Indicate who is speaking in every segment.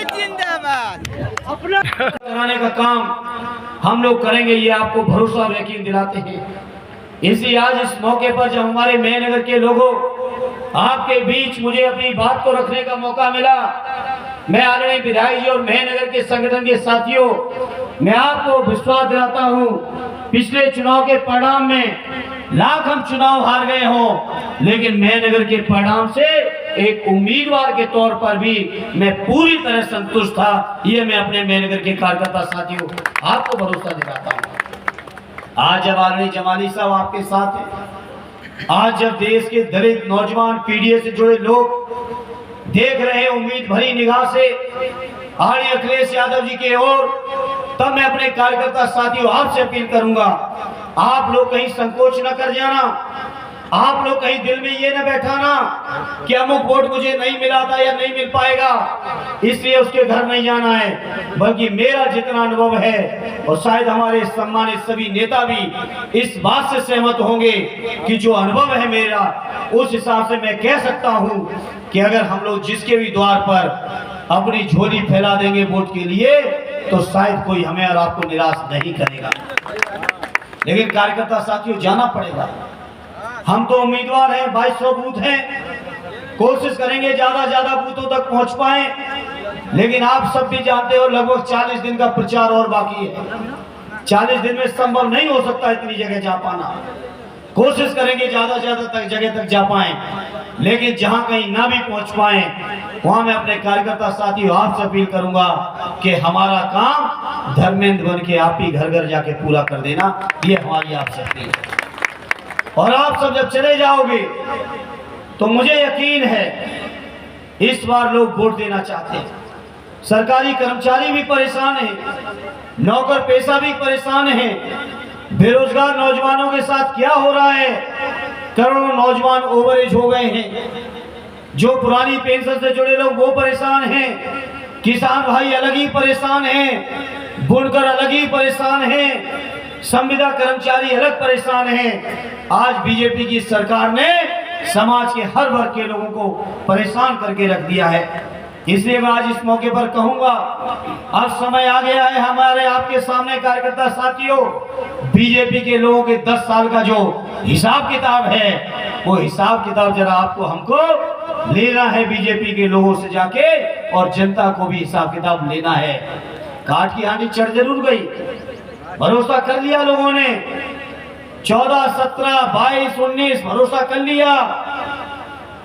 Speaker 1: जिंदाबाद।
Speaker 2: अपना कराने का काम हम लोग करेंगे, ये आपको भरोसा और यकीन दिलाते हैं। इसी आज इस मौके पर जब हमारे मेहनगर के लोगों आपके बीच मुझे अपनी बात को रखने का मौका मिला, मैं आदरणीय विधायक जी और मेहनगर के संगठन के साथियों, मैं आपको विश्वास दिलाता हूं, पिछले चुनाव के परिणाम में लाख हम चुनाव हार गए हों, लेकिन मेहनगर के परिणाम से एक उम्मीदवार के तौर पर भी मैं पूरी तरह संतुष्ट था। ये मैं अपने मेहनगर के कार्यकर्ता साथियों आपको भरोसा दिलाता हूं। आज जब आदरणीय जमाली साहब आपके साथ हैं, आज जब देश के दलित नौजवान पीढ़ी से जुड़े लोग देख रहे हैं उम्मीद भरी निगाह से आदरणीय अखिलेश यादव जी की ओर, तब मैं अपने कार्यकर्ता साथियों आपसे अपील करूंगा, आप लोग कहीं संकोच न कर जाना, आप लोग कहीं दिल में ये न बैठाना कि अमुक वोट मुझे नहीं मिला था या नहीं मिल पाएगा इसलिए उसके घर नहीं जाना है, बल्कि मेरा जितना अनुभव है और शायद हमारे सम्मानित सभी नेता भी इस बात से सहमत होंगे कि जो अनुभव है मेरा, उस हिसाब से मैं कह सकता हूं कि अगर हम लोग जिसके भी द्वार पर अपनी झोली फैला देंगे वोट के लिए, तो शायद कोई हमें और आपको निराश नहीं करेगा। लेकिन कार्यकर्ता साथियों जाना पड़ेगा, हम तो उम्मीदवार हैं, 2200 बूथ हैं, कोशिश करेंगे ज्यादा बूथों तक पहुंच पाए, लेकिन आप सब भी जानते हो लगभग 40 दिन का प्रचार और बाकी है। 40 दिन में संभव नहीं हो सकता इतनी जगह जा पाना, कोशिश करेंगे ज्यादा तक जगह तक जा पाए, लेकिन जहां कहीं ना भी पहुंच पाए वहां मैं अपने कार्यकर्ता साथियों आपसे अपील करूंगा कि हमारा काम धर्मेंद्र बन के आप ही घर घर जाके पूरा कर देना, ये हमारी आपसे अपील है। और आप सब जब चले जाओगे तो मुझे यकीन है इस बार लोग वोट देना चाहते हैं। सरकारी कर्मचारी भी परेशान हैं, नौकर पेशा भी परेशान हैं, बेरोजगार नौजवानों के साथ क्या हो रहा है, करोड़ों नौजवान ओवरेज हो गए हैं, जो पुरानी पेंशन से जुड़े लोग वो परेशान हैं, किसान भाई अलग ही परेशान हैं, बुनकर अलग ही परेशान हैं, संविदा कर्मचारी अलग परेशान हैं। आज बीजेपी की सरकार ने समाज के हर वर्ग के लोगों को परेशान करके रख दिया है। इसलिए मैं आज इस मौके पर कहूंगा, अब समय आ गया है हमारे आपके सामने कार्यकर्ता साथियों, बीजेपी के लोगों के 10 साल का जो हिसाब किताब है, वो हिसाब किताब जरा आपको हमको लेना है बीजेपी के लोगों से जाके, और जनता को भी हिसाब किताब लेना है। काट की हांडी चढ़ जरूर गई, भरोसा कर लिया लोगों ने, 14, 17, 22, 19 भरोसा कर लिया,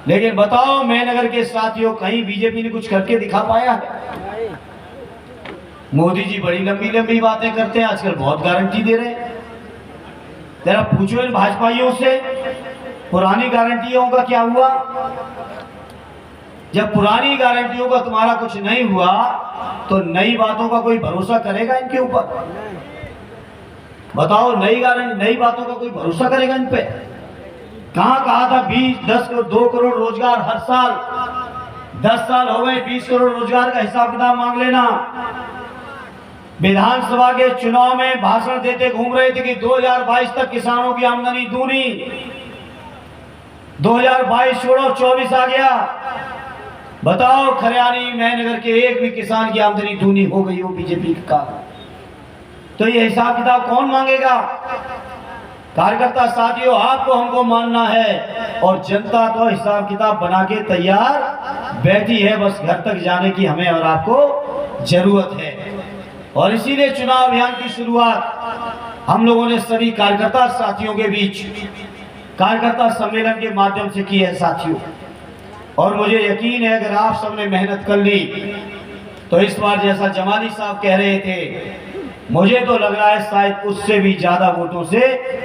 Speaker 2: लेकिन बताओ मेहनगर के साथियों कहीं बीजेपी ने कुछ करके दिखा पाया है? मोदी जी बड़ी लंबी बातें करते हैं, आजकल बहुत गारंटी दे रहे हैं। जरा पूछो इन भाजपाइयों से पुरानी गारंटियों का क्या हुआ? जब पुरानी गारंटियों का तुम्हारा कुछ नहीं हुआ तो नई बातों का कोई भरोसा करेगा इनके ऊपर? बताओ, नई बातों का कोई भरोसा करेगा इन पे? कहा था 2 करोड़ रोजगार हर साल, 10 साल हो गए, 20 करोड़ रोजगार का हिसाब किताब मांग लेना। विधानसभा के चुनाव में भाषण देते घूम रहे थे कि 2022 तक किसानों की आमदनी दूनी, 2022 छोड़ो 24 आ गया, बताओ खरियानी मेहनगर के एक भी किसान की आमदनी दूनी हो गई हो बीजेपी का? तो ये हिसाब किताब कौन मांगेगा? कार्यकर्ता साथियों आपको हमको मानना है, और जनता तो हिसाब किताब बना के तैयार बैठी है, बस घर तक जाने की हमें और आपको जरूरत है। और इसीलिए चुनाव अभियान की शुरुआत हम लोगों ने सभी कार्यकर्ता साथियों के बीच कार्यकर्ता सम्मेलन के माध्यम से की है साथियों, और मुझे यकीन है अगर आप सबने मेहनत कर ली तो इस बार जैसा जमाली साहब कह रहे थे, मुझे तो लग रहा है शायद उससे भी ज्यादा वोटों से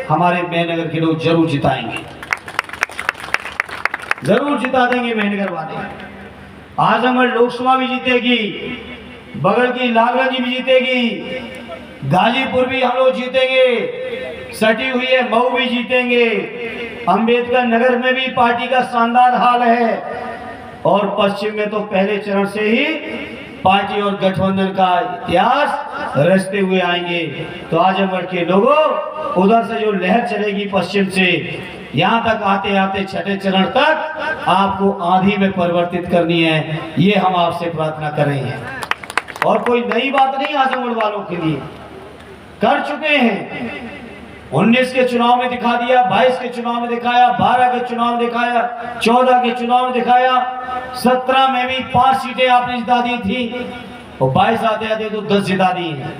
Speaker 2: हमारे मेहनगर के लोग जरूर जिताएंगे, जरूर जिता देंगे मेहनगर वाले। आजमगढ़ लोकसभा भी जीतेगी, बगल की लालगंज भी जीतेगी, गाजीपुर भी हम लोग जीतेंगे, सटी हुई है मऊ भी जीतेंगे, अंबेडकर नगर में भी पार्टी का शानदार हाल है, और पश्चिम में तो पहले चरण से ही पार्टी और गठबंधन का इतिहास रचते हुए आएंगे। तो आजमगढ़ के लोगों, उधर से जो लहर चलेगी पश्चिम से, यहाँ तक आते आते छठे चरण तक आपको आंधी में परिवर्तित करनी है, ये हम आपसे प्रार्थना कर रहे हैं। और कोई नई बात नहीं आजमगढ़ वालों के लिए, कर चुके हैं। 19 के चुनाव में दिखा दिया, 22 के चुनाव में दिखाया, 12 के चुनाव में दिखाया, 14 के चुनाव में दिखाया, 17 में भी 5 सीटें आपने जिता दी थी और 22 आते आते तो 10 जिता दी हैं।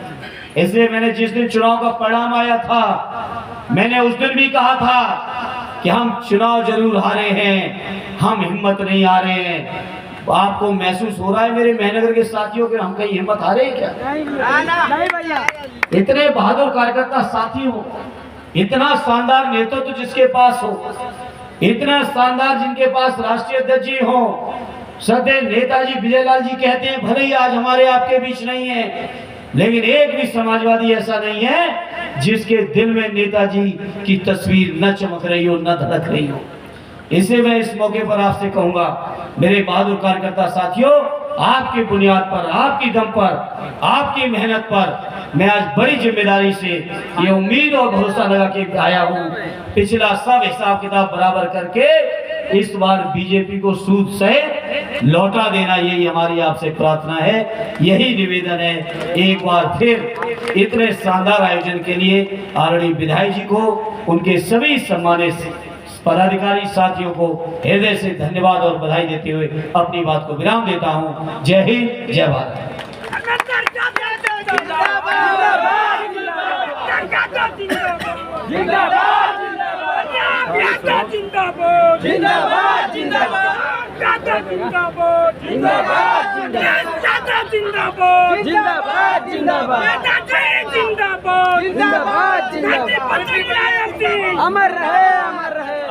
Speaker 2: इसलिए मैंने जिस दिन चुनाव का परिणाम आया था, मैंने उस दिन भी कहा था कि हम चुनाव जरूर हारे हैं, हम हिम्मत नहीं हारे हैं। आपको महसूस हो रहा है मेरे मेहनगर के साथियों के हम कहीं हिम्मत हारे हैं क्या?
Speaker 1: नहीं भैया।
Speaker 2: इतने बहादुर कार्यकर्ता साथी हो, इतना शानदार नेतृत्व जिसके पास हो, इतना शानदार जिनके पास राष्ट्रीय अध्यक्ष जी हो, सदैव नेताजी विजयलाल जी कहते हैं भले ही आज हमारे आपके बीच नहीं है, लेकिन एक भी समाजवादी ऐसा नहीं है जिसके दिल में नेताजी की तस्वीर न चमक रही हो, न धड़क रही हो। इसे मैं इस मौके पर आपसे कहूंगा मेरे बहादुर कार्यकर्ता साथियों, आपकी बुनियाद पर, आपकी दम पर, आपकी मेहनत पर मैं आज बड़ी जिम्मेदारी से ये उम्मीद और भरोसा लगा के आया हूँ, पिछला सब हिसाब किताब बराबर करके इस बार बीजेपी को सूद सहित लौटा देना, यही हमारी आपसे प्रार्थना है, यही निवेदन है। एक बार फिर इतने शानदार आयोजन के लिए आदरणीय विधायक जी को, उनके सभी सम्मानित पदाधिकारी साथियों को हृदय से धन्यवाद और बधाई देते हुए अपनी बात को विराम देता हूं। जय हिंद, जय भारत।
Speaker 1: अमर रहे, अमर रहे,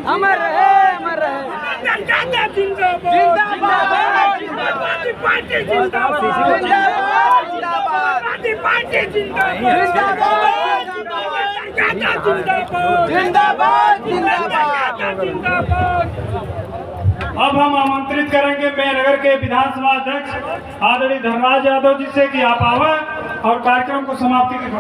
Speaker 1: अमर रहे, अमर रहे। जिंदाबाद, जिंदाबाद, जिंदाबाद, पार्टी जिंदाबाद, जिंदाबाद, जिंदाबाद, जिंदाबाद, जिंदाबाद।
Speaker 3: अब हम आमंत्रित करेंगे मेहनगर के विधानसभा अध्यक्ष आदरणीय धनराज यादव जी से कि आप आवे और कार्यक्रम को समाप्ति की